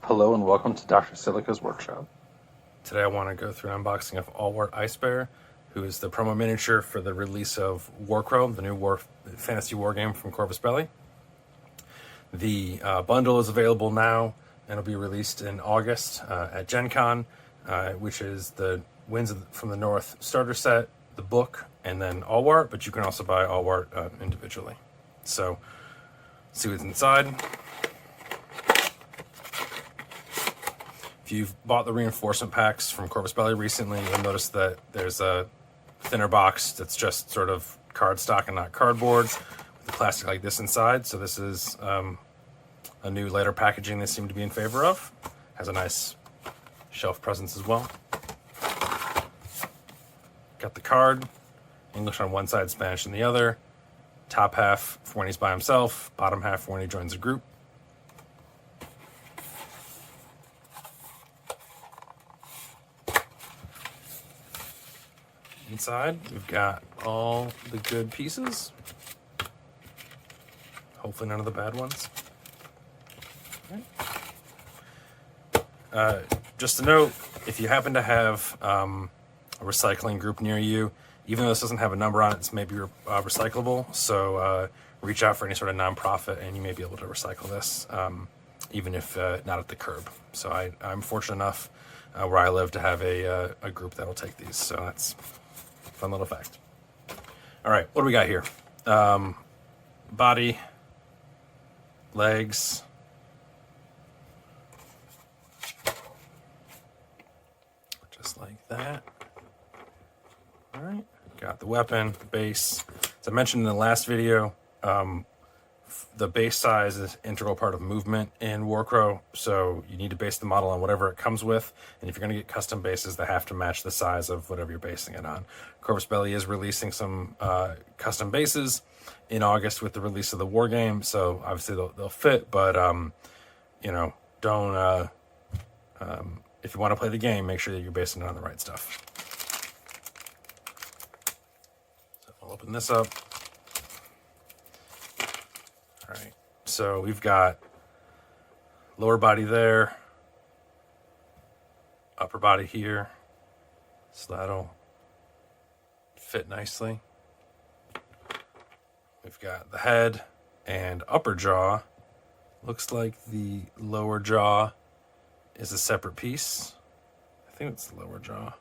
Hello and welcome to Dr. Silica's workshop. Today I want to go through an unboxing of Ahlwardt Ice Bear, who is the promo miniature for the release of Warcrow, the new fantasy war game from Corvus Belli. The bundle is available now and will be released in August at Gen Con, which is the Winds from the North starter set, the book, and then Ahlwardt, but you can also buy Ahlwardt individually. So, see what's inside. If you've bought the reinforcement packs from Corvus Belli recently, you'll notice that there's a thinner box that's just sort of cardstock and not cardboard with a plastic like this inside. So this is a new lighter packaging they seem to be in favor of. Has a nice shelf presence as well. Got the card, English on one side, Spanish on the other. Top half for when he's by himself, bottom half for when he joins a group. Inside, we've got all the good pieces. Hopefully none of the bad ones. Okay. Just a note, if you happen to have a recycling group near you, even though this doesn't have a number on it, it's maybe recyclable. So reach out for any sort of nonprofit and you may be able to recycle this, even if not at the curb. So I'm fortunate enough where I live to have a group that'll take these. So that's fun little fact. All right, what do we got here? Body, legs, just like that. All right, got the weapon, base. As I mentioned in the last video, the base size is an integral part of movement in Warcrow, so you need to base the model on whatever it comes with, and if you're going to get custom bases, they have to match the size of whatever you're basing it on. Corvus Belli is releasing some custom bases in August with the release of the war game, so obviously they'll fit, but you know, don't if you want to play the game, make sure that you're basing it on the right stuff. So I'll open this up. All right, so we've got lower body there, upper body here, so that'll fit nicely. We've got the head and upper jaw. Looks like the lower jaw is a separate piece. I think it's the lower jaw.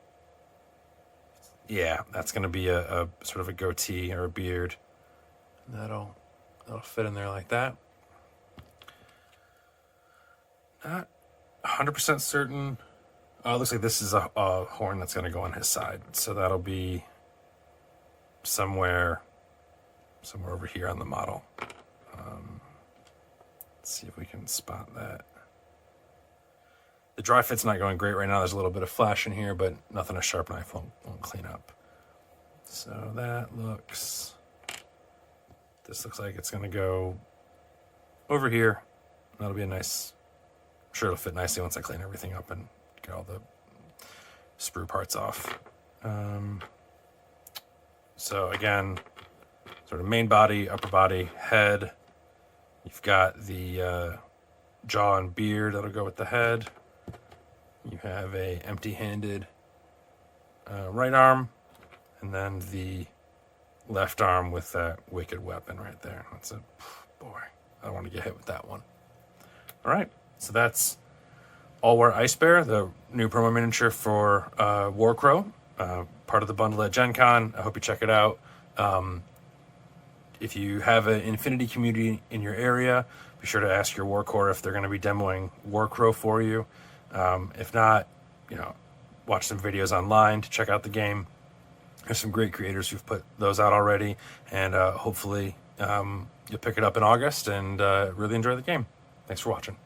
Yeah, that's going to be a sort of a goatee or a beard. That'll fit in there like that. Not 100% certain. Oh, it looks like this is a horn that's going to go on his side. So that'll be somewhere over here on the model. Let's see if we can spot that. The dry fit's not going great right now. There's a little bit of flash in here, but nothing a sharp knife won't clean up. So that looks... This looks like it's going to go over here. That'll be a nice... I'm sure it'll fit nicely once I clean everything up and get all the sprue parts off. So again, sort of main body, upper body, head. You've got the jaw and beard that'll go with the head. You have a empty-handed right arm, and then the left arm with that wicked weapon right there. That's a boy. I don't want to get hit with that one. All right, so that's Ahlwardt Ice Bear, the new promo miniature for Warcrow, part of the bundle at Gen Con. I hope you check it out. If you have an Infinity community in your area, be sure to ask your Warcore if they're going to be demoing Warcrow for you. If not, watch some videos online to check out the game. There's some great creators who've put those out already, and hopefully you'll pick it up in August and really enjoy the game. Thanks for watching.